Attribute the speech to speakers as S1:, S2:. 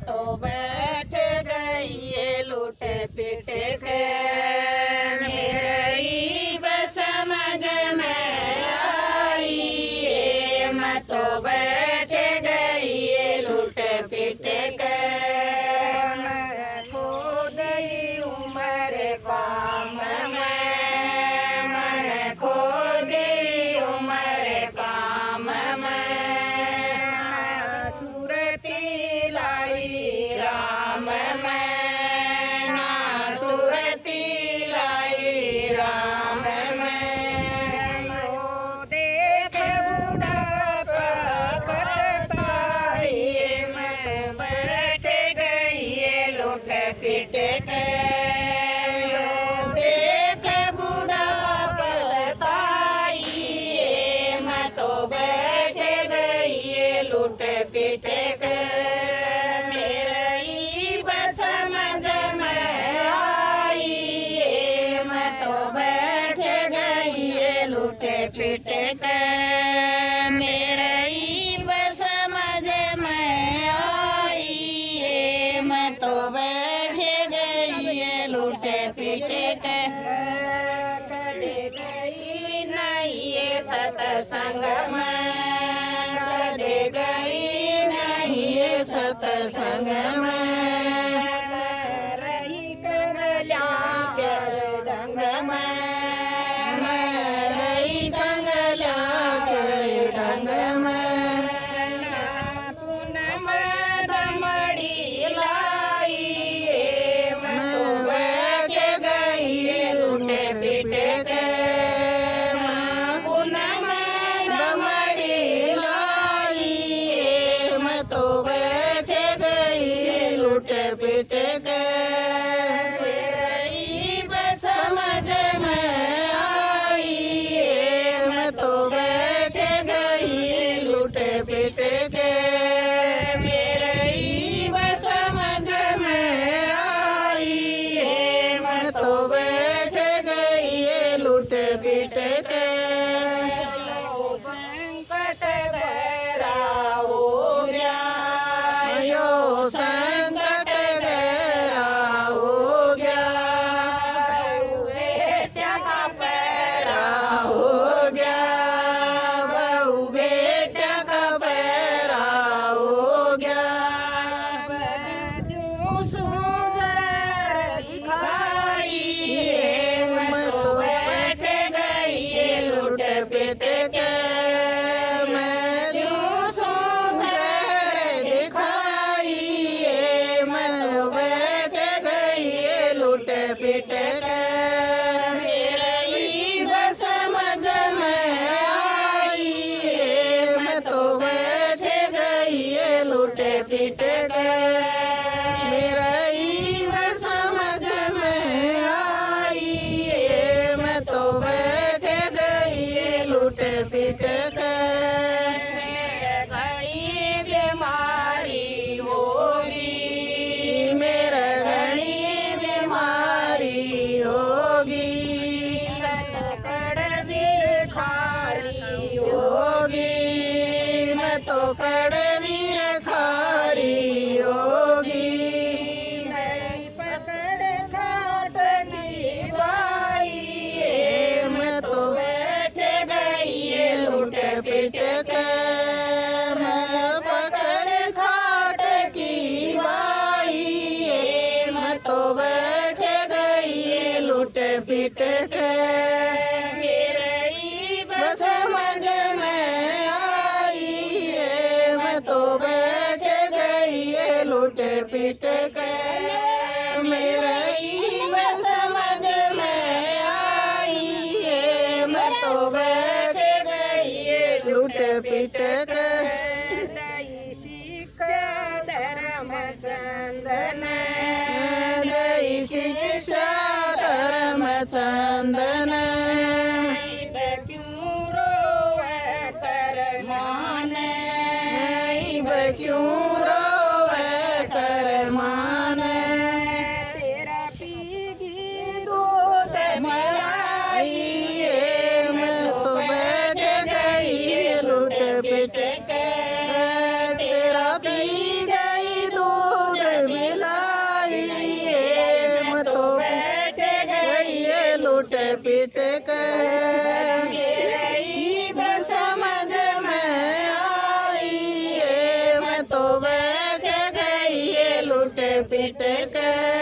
S1: तो बैठ गई ये लूट पिट के। मेरी बस समझ में आई ये मैं तो बैठ गई ये लूट पिट के। मैं खो गई उम्र काम में, मैं खो गई उम्र काम में। सुरती लाई राम में, ना सुरती लाई राम में। यो देख बुढ़ापा पछताई मैं बैठ गई ये लूट पिट के। यो देख बुढ़ापा पछताई मैं तो बैठ गई ये लूट पिट के। मेरी बस समझ में आई मैं तो बैठ गई ये लूट पिट के। मेरी बस समझ में आई मैं तो बैठ गई ये लूट पिट के। कभी गई नहीं ये सत्संग में, कभी गई नहीं ये सत्संग में। रही कंगल्या के ढंग में, मैं रही कंगल्या के ढंग में। पूनम दमड़ी लाई मैं तो बैठ गई लूट पिट के। पूनम दमड़ी लाई मैं तो बैठ गई लूट पिट के। मेरी बस समझ में आई मैं तो बैठ गई लूट पिट के। मेरी बस समझ में आई मैं तो बैठ गई लूट पिट के। यो संकट गहरा हो गया, यो संकट गहरा हो गया। बहू बेटा का पैरा हो गया, बहू बेटा का पैरा हो गया। बदू सुंदर दिखाई मैं तो बैठ गई लूट पिट के। मैं जो सुंदर दिखाई मैं तो बैठ गई लूट पिट के। मेरी बस समझ में आई मैं तो बैठ गई लूट पिट के। मेरी बस समझ में आई मैं तो बैठ गई लूट पिट के। घड़ी बीमारी होगी, मेरा घड़ी बीमारी होगी। कड़ बिखारी होगी मैं तो कड़वी रखारी होगी। नहीं पकड़ खाट की बाई मैं तो बैठ गई लूट पिट के। मैं पकड़ खाट की बाई मैं तो बैठ गई लूट पिट के। मेरी बस समझ में आई मैं तो बैठ गई लूट पिट के। मेरी बस समझ में आई मैं तो बैठ गई लूट पिट के। दई शिक्षा धर्म चंदन, दई शिक्षा धर्म चंदन। क्यों रोवे कर मान, क्यों रोवे कर मान। तेरा पीगी दूध मलाई मैं तो बैठ गई लूट पिट के। तेरा पी गई दूध लूट पिट कर गरीब समझ में आई है मैं तो बैठ गई है लूट पिट कर